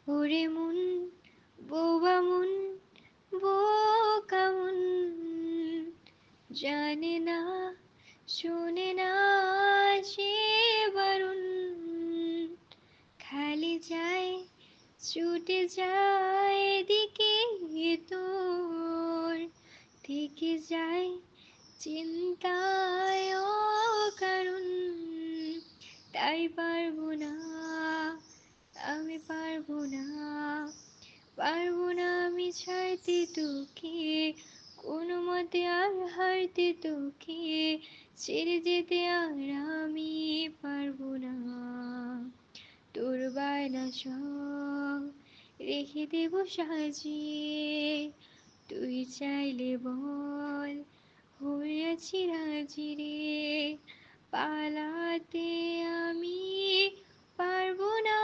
ওরে মন, বোবা মন, বোকা মন, জানে না, শোনে না, সে বারণ, খালি যায়, ছুটে যায় এদিকে তোর, থেকে যায় চিন্তায় কারণ, তাই পারবো না, আমি পারবো না, পারবো না আমি ছাড়তে তোকে, কোনো মতে আর হারতে তোকে, ছেড়ে যেতে আর আমি পারবো না, তোর বায়না সব রেখে দেবো সাজিয়ে, তুই চাইলে বল, হয়েছি রাজি রে, পালাতে আমি পারবো না।